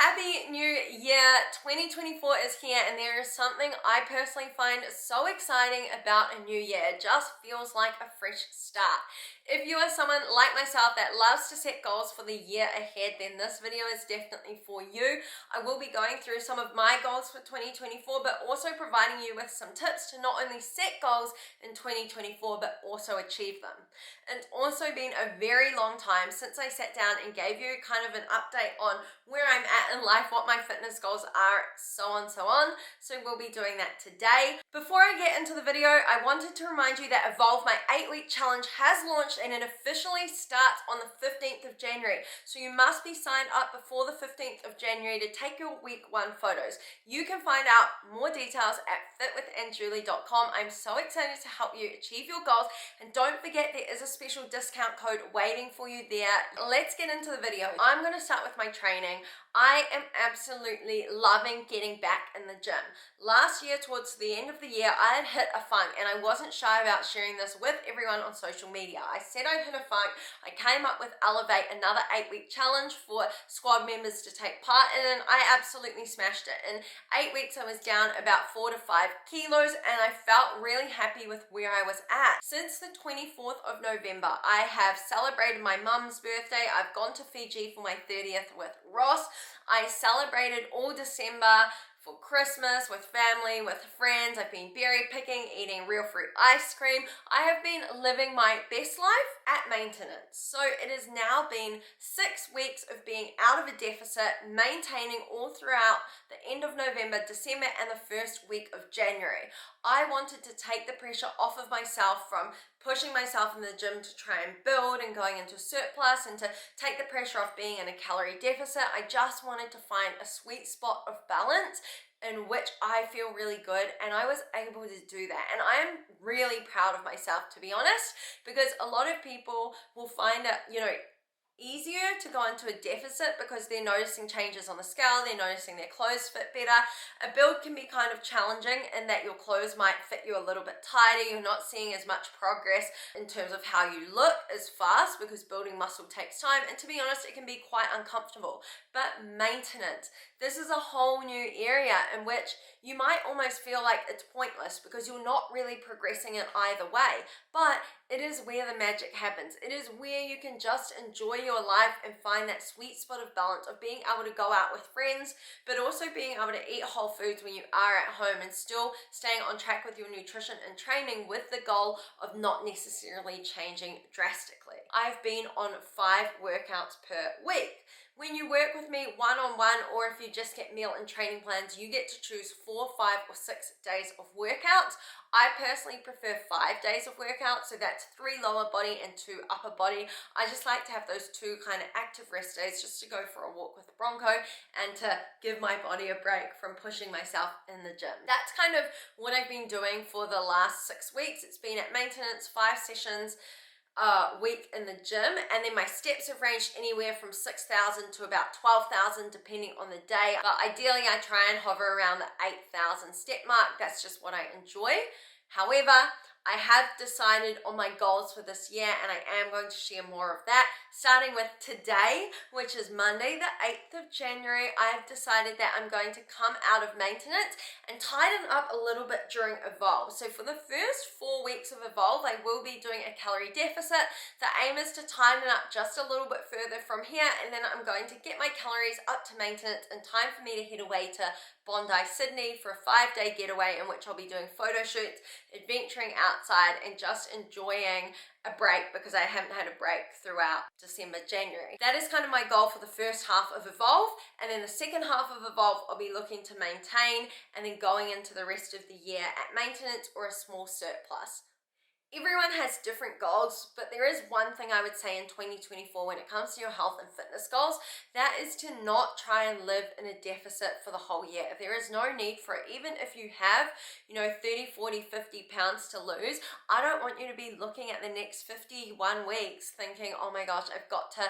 Happy New Year! 2024 is here, and there is something I personally find so exciting about a new year. It just feels like a fresh start. If you are someone like myself that loves to set goals for the year ahead, then this video is definitely for you. I will be going through some of my goals for 2024, but also providing you with some tips to not only set goals in 2024, but also achieve them. It's also been a very long time since I sat down and gave you kind of an update on where I'm at in life, what my fitness goals are, so on. So we'll be doing that today. Before I get into the video, I wanted to remind you that Evolve, my 8-week challenge, has launched and it officially starts on the 15th of January. So you must be signed up before the 15th of January to take your week 1 photos. You can find out more details at fitwithanjuli.com. I'm so excited to help you achieve your goals, and don't forget there is a special discount code waiting for you there. Let's get into the video. I'm going to start with my training. I am absolutely loving getting back in the gym. Last year, towards the end of the year, I had hit a funk, and I wasn't shy about sharing this with everyone on social media. I said I'd hit a funk. I came up with Elevate, another 8-week challenge for squad members to take part in, and I absolutely smashed it. In 8 weeks, I was down about 4 to 5 kilos, and I felt really happy with where I was at. Since the 24th of November, I have celebrated my mum's birthday. I've gone to Fiji for my 30th with Ross. I celebrated all December for Christmas with family, with friends. I've been berry picking, eating real fruit ice cream. I have been living my best life at maintenance. So it has now been 6 weeks of being out of a deficit, maintaining all throughout the end of November, December, and the first week of January. I wanted to take the pressure off of myself from pushing myself in the gym to try and build and going into surplus, and to take the pressure off being in a calorie deficit. I just wanted to find a sweet spot of balance in which I feel really good, and I was able to do that. And I am really proud of myself, to be honest, because a lot of people will find it, easier to go into a deficit because they're noticing changes on the scale, they're noticing their clothes fit better. A build can be kind of challenging in that your clothes might fit you a little bit tighter, you're not seeing as much progress in terms of how you look as fast because building muscle takes time, and to be honest, it can be quite uncomfortable. But maintenance, this is a whole new area in which you might almost feel like it's pointless because you're not really progressing in either way, but it is where the magic happens. It is where you can just enjoy your life and find that sweet spot of balance of being able to go out with friends, but also being able to eat whole foods when you are at home and still staying on track with your nutrition and training with the goal of not necessarily changing drastically. I've been on 5 workouts per week. When you work with me one-on-one, or if you just get meal and training plans, you get to choose 4, 5, or 6 days of workouts. I personally prefer 5 days of workouts, so that's 3 lower body and 2 upper body. I just like to have those 2 kind of active rest days just to go for a walk with Bronco and to give my body a break from pushing myself in the gym. That's kind of what I've been doing for the last 6 weeks. It's been at maintenance, 5 sessions week in the gym, and then my steps have ranged anywhere from 6,000 to about 12,000 depending on the day, but ideally I try and hover around the 8,000 step mark. That's just what I enjoy. However, I have decided on my goals for this year, and I am going to share more of that. Starting with today, which is Monday the 8th of January, I have decided that I'm going to come out of maintenance and tighten up a little bit during Evolve. So for the first 4 weeks of Evolve, I will be doing a calorie deficit. The aim is to tighten up just a little bit further from here, and then I'm going to get my calories up to maintenance in time for me to head away to Bondi, Sydney for a 5-day getaway in which I'll be doing photo shoots, adventuring outside, and just enjoying a break because I haven't had a break throughout December, January. That is kind of my goal for the first half of Evolve, and then the second half of Evolve I'll be looking to maintain, and then going into the rest of the year at maintenance or a small surplus. Everyone has different goals, but there is one thing I would say in 2024 when it comes to your health and fitness goals, that is to not try and live in a deficit for the whole year. There is no need for it. Even if you have, 30, 40, 50 pounds to lose, I don't want you to be looking at the next 51 weeks thinking, oh my gosh, I've got to,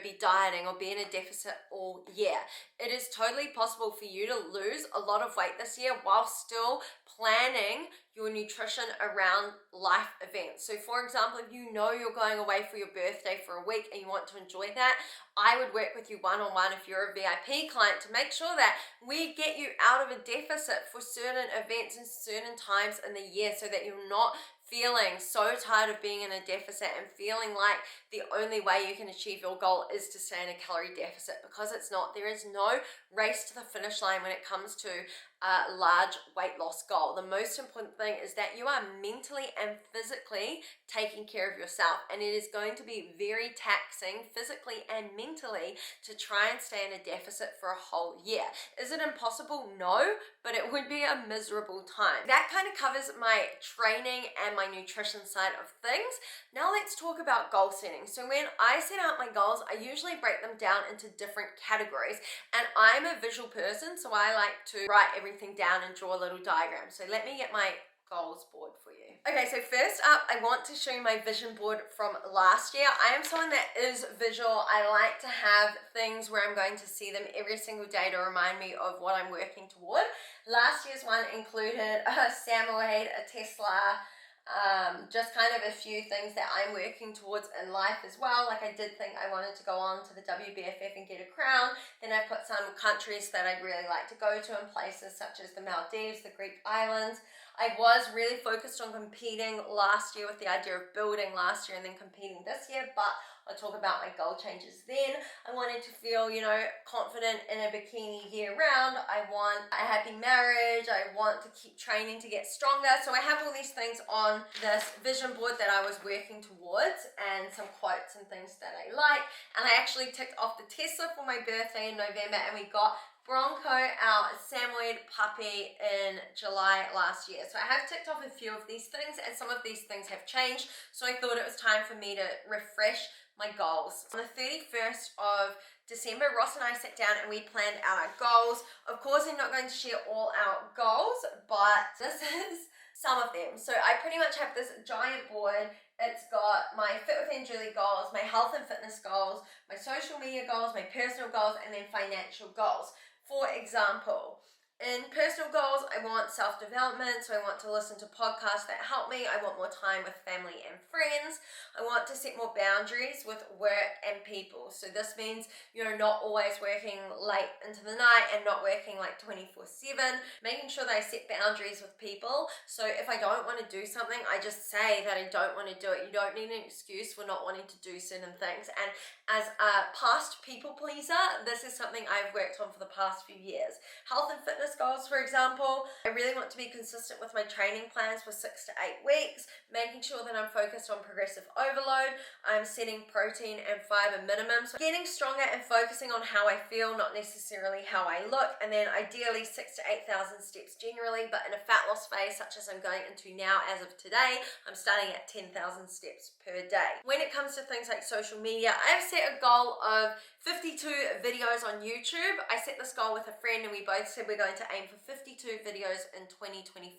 be dieting or be in a deficit all year. It is totally possible for you to lose a lot of weight this year while still planning your nutrition around life events. So for example, if you know you're going away for your birthday for a week and you want to enjoy that, I would work with you one-on-one if you're a VIP client to make sure that we get you out of a deficit for certain events and certain times in the year, so that you're not feeling so tired of being in a deficit and feeling like the only way you can achieve your goal is to stay in a calorie deficit, because it's not. There is no race to the finish line when it comes to a large weight loss goal. The most important thing is that you are mentally and physically taking care of yourself, and it is going to be very taxing physically and mentally to try and stay in a deficit for a whole year. Is it impossible? No, but it would be a miserable time. That kind of covers my training and my nutrition side of things. Now let's talk about goal setting. So when I set out my goals, I usually break them down into different categories, and I'm a visual person, so I like to write everything down and draw a little diagram. So let me get my goals board for you. Okay, so first up, I want to show you my vision board from last year. I am someone that is visual. I like to have things where I'm going to see them every single day to remind me of what I'm working toward. Last year's one included a Samoyed, a Tesla, just kind of a few things that I'm working towards in life as well. Like I did think I wanted to go on to the WBFF and get a crown. Then I put some countries that I'd really like to go to, in places such as the Maldives, the Greek islands. I was really focused on competing last year with the idea of building last year and then competing this year, but I'll talk about my goal changes then. I wanted to feel, confident in a bikini year round. I want a happy marriage. I want to keep training to get stronger. So I have all these things on this vision board that I was working towards, and some quotes and things that I like. And I actually ticked off the Tesla for my birthday in November, and we got Bronco, our Samoyed puppy, in July last year. So I have ticked off a few of these things, and some of these things have changed. So I thought it was time for me to refresh my goals. On the 31st of December, Ross and I sat down and we planned out our goals. Of course, I'm not going to share all our goals, but this is some of them. So I pretty much have this giant board. It's got my Fit with Anjuli goals, my health and fitness goals, my social media goals, my personal goals, and then financial goals. For example, in personal goals, I want self-development, so I want to listen to podcasts that help me. I want more time with family and friends. I want to set more boundaries with work and people. So this means, not always working late into the night and not working like 24/7. Making sure that I set boundaries with people. So if I don't want to do something, I just say that I don't want to do it. You don't need an excuse for not wanting to do certain things. And as a past people pleaser, this is something I've worked on for the past few years. Health and fitness goals, for example, I really want to be consistent with my training plans for 6 to 8 weeks, making sure that I'm focused on progressive overload. I'm setting protein and fiber minimums, so getting stronger and focusing on how I feel, not necessarily how I look. And then ideally 6,000 to 8,000 steps generally, but in a fat loss phase such as I'm going into now as of today, I'm starting at 10,000 steps per day. When it comes to things like social media, I have set a goal of 52 videos on YouTube. I set this goal with a friend and we both said we're going to aim for 52 videos in 2024.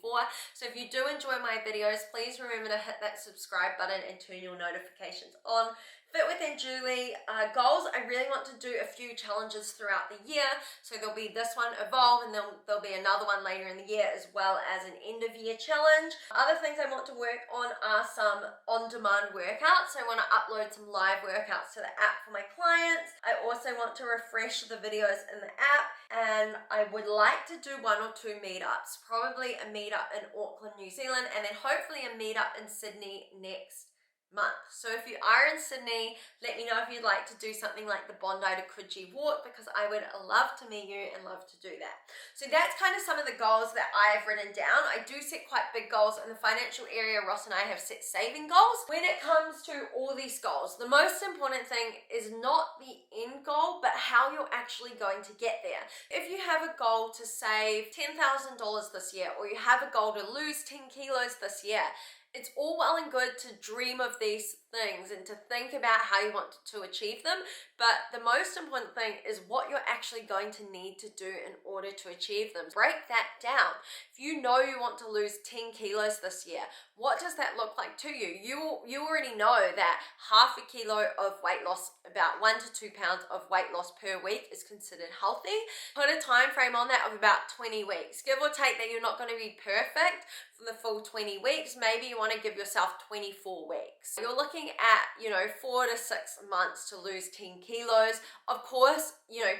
So if you do enjoy my videos, please remember to hit that subscribe button and turn your notifications on. Fit with Anjuli goals, I really want to do a few challenges throughout the year. So there'll be this one, Evolve, and then there'll be another one later in the year, as well as an end of year challenge. Other things I want to work on are some on-demand workouts. So I want to upload some live workouts to the app for my clients. I also want to refresh the videos in the app, and I would like to do 1 or 2 meetups, probably a meetup in Auckland, New Zealand, and then hopefully a meetup in Sydney next month. So if you are in Sydney, let me know if you'd like to do something like the Bondi to Coogee walk, because I would love to meet you and love to do that. So that's kind of some of the goals that I have written down. I do set quite big goals in the financial area. Ross and I have set saving goals. When it comes to all these goals, the most important thing is not the end goal, but how you're actually going to get there. If you have a goal to save $10,000 this year, or you have a goal to lose 10 kilos this year, it's all well and good to dream of these things and to think about how you want to achieve them. But the most important thing is what you're actually going to need to do in order to achieve them. Break that down. If you know you want to lose 10 kilos this year, what does that look like to you? You already know that half a kilo of weight loss, about 1 to 2 pounds of weight loss per week, is considered healthy. Put a time frame on that of about 20 weeks. Give or take that you're not going to be perfect for the full 20 weeks. Maybe you want to give yourself 24 weeks. You're looking at, 4 to 6 months to lose 10 kilos. Of course,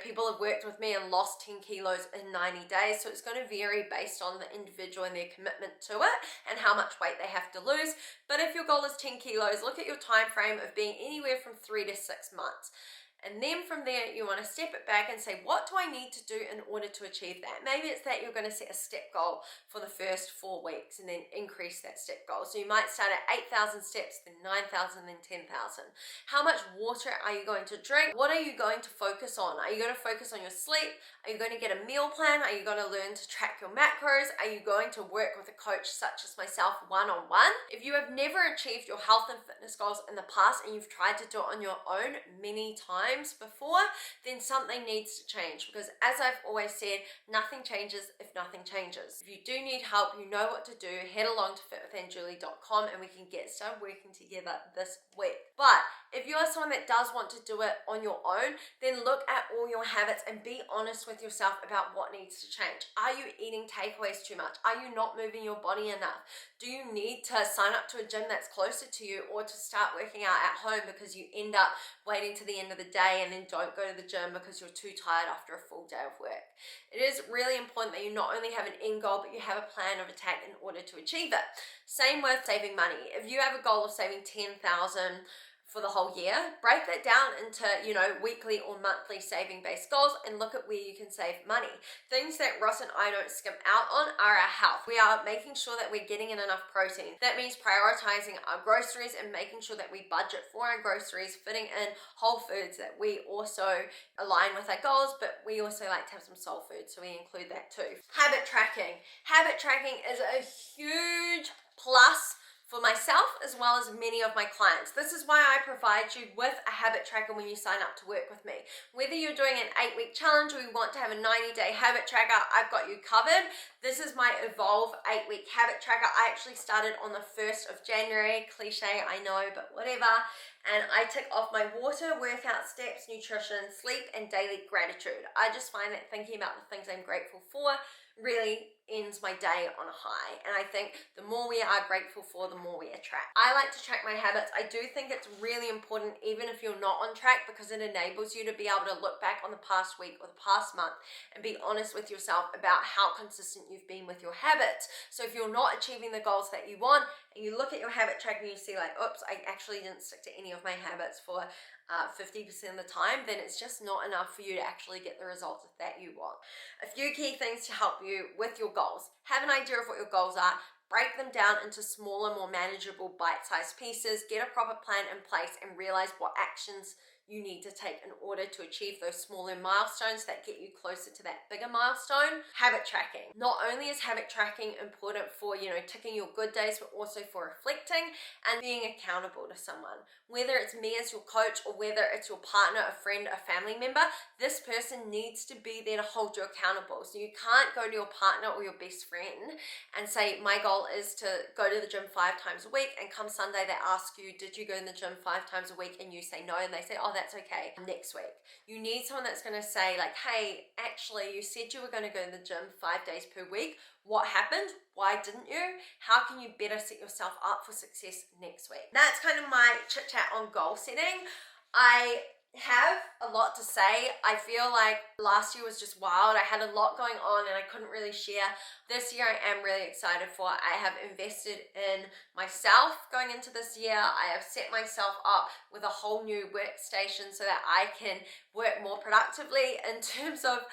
people have worked with me and lost 10 kilos in 90 days, so it's going to vary based on the individual and their commitment to it and how much weight they have to lose. But if your goal is 10 kilos, look at your time frame of being anywhere from 3 to 6 months. And then from there, you want to step it back and say, what do I need to do in order to achieve that? Maybe it's that you're going to set a step goal for the first 4 weeks and then increase that step goal. So you might start at 8,000 steps, then 9,000, then 10,000. How much water are you going to drink? What are you going to focus on? Are you going to focus on your sleep? Are you going to get a meal plan? Are you going to learn to track your macros? Are you going to work with a coach such as myself one-on-one? If you have never achieved your health and fitness goals in the past and you've tried to do it on your own many times before, then something needs to change, because as I've always said, nothing changes if nothing changes. If you do need help, you know what to do, head along to fitwithanjuli.com and we can get started working together this week. But if you are someone that does want to do it on your own, then look at all your habits and be honest with yourself about what needs to change. Are you eating takeaways too much? Are you not moving your body enough? Do you need to sign up to a gym that's closer to you, or to start working out at home because you end up waiting to the end of the day and then don't go to the gym because you're too tired after a full day of work? It is really important that you not only have an end goal, but you have a plan of attack in order to achieve it. Same with saving money. If you have a goal of saving 10,000 for the whole year, break that down into, weekly or monthly saving based goals and look at where you can save money. Things that Ross and I don't skimp out on are our health. We are making sure that we're getting in enough protein. That means prioritizing our groceries and making sure that we budget for our groceries, fitting in whole foods that we also align with our goals, but we also like to have some soul food, so we include that too. Habit tracking. Habit tracking is a huge plus for myself as well as many of my clients. This is why I provide you with a habit tracker when you sign up to work with me. Whether you're doing an 8-week challenge or you want to have a 90-day habit tracker, I've got you covered. This is my Evolve 8-week habit tracker. I actually started on the 1st of January. Cliche, I know, but whatever. And I tick off my water, workout, steps, nutrition, sleep, and daily gratitude. I just find that thinking about the things I'm grateful for really ends my day on a high. And I think the more we are grateful for, the more we attract. I like to track my habits. I do think it's really important, even if you're not on track, because it enables you to be able to look back on the past week or the past month and be honest with yourself about how consistent you've been with your habits. So if you're not achieving the goals that you want, and you look at your habit track and you see like, oops, I actually didn't stick to any of my habits for 50% of the time, then it's just not enough for you to actually get the results that you want. A few key things to help you with your goals. Have an idea of what your goals are. Break them down into smaller, more manageable bite-sized pieces. Get a proper plan in place and realize what actions you need to take in order to achieve those smaller milestones that get you closer to that bigger milestone. Habit tracking. Not only is habit tracking important for, ticking your good days, but also for reflecting and being accountable to someone. Whether it's me as your coach or whether it's your partner, a friend, a family member, this person needs to be there to hold you accountable. So you can't go to your partner or your best friend and say, my goal is to go to the gym 5 times a week, and come Sunday they ask you, did you go in the gym 5 times a week? And you say no, and they say, oh, that's okay, next week. You need someone that's going to say like, hey, actually you said you were going to go to the gym 5 days per week. What happened? Why didn't you? How can you better set yourself up for success next week? That's kind of my chit chat on goal setting. I have a lot to say. I feel like last year was just wild. I had a lot going on and I couldn't really share. This year I am really excited for. I have invested in myself going into this year. I have set myself up with a whole new workstation so that I can work more productively. In terms of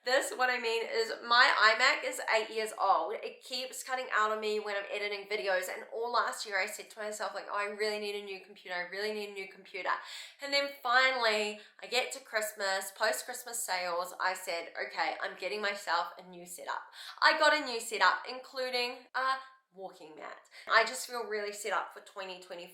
this, what I mean is my iMac is 8 years old. It keeps cutting out on me when I'm editing videos, and all last year I said to myself like, oh, I really need a new computer. I really need a new computer. And then finally I get to Christmas, post-Christmas sales, I said, okay, I'm getting myself a new setup. I got a new setup, including a walking mat. I just feel really set up for 2024.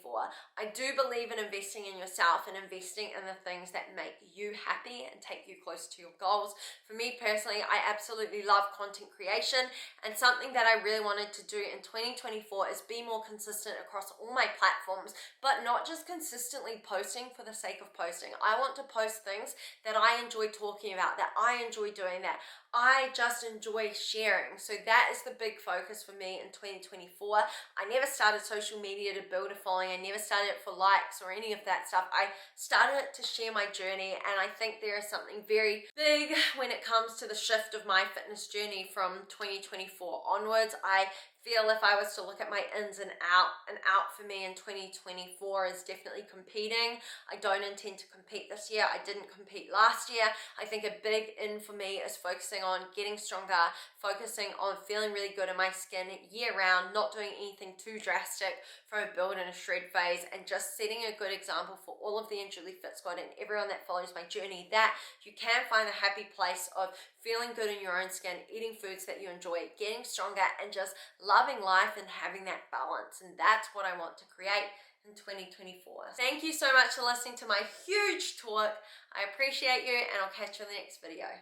I do believe in investing in yourself and investing in the things that make you happy and take you close to your goals. For me personally, I absolutely love content creation, and something that I really wanted to do in 2024 is be more consistent across all my platforms, but not just consistently posting for the sake of posting. I want to post things that I enjoy talking about, that I enjoy doing, that I just enjoy sharing. So that is the big focus for me in 2024. I never started social media to build a following. I never started it for likes or any of that stuff. I started it to share my journey, and I think there is something very big when it comes to the shift of my fitness journey from 2024 onwards. I feel if I was to look at my ins and out for me in 2024 is definitely competing. I don't intend to compete this year. I didn't compete last year. I think a big in for me is focusing on getting stronger, focusing on feeling really good in my skin year round, not doing anything too drastic from a build and a shred phase, and just setting a good example for all of the Anjuli Fit Squad and everyone that follows my journey, that you can find a happy place of feeling good in your own skin, eating foods that you enjoy, getting stronger, and just loving life and having that balance. And that's what I want to create in 2024. Thank you so much for listening to my huge talk. I appreciate you, and I'll catch you in the next video.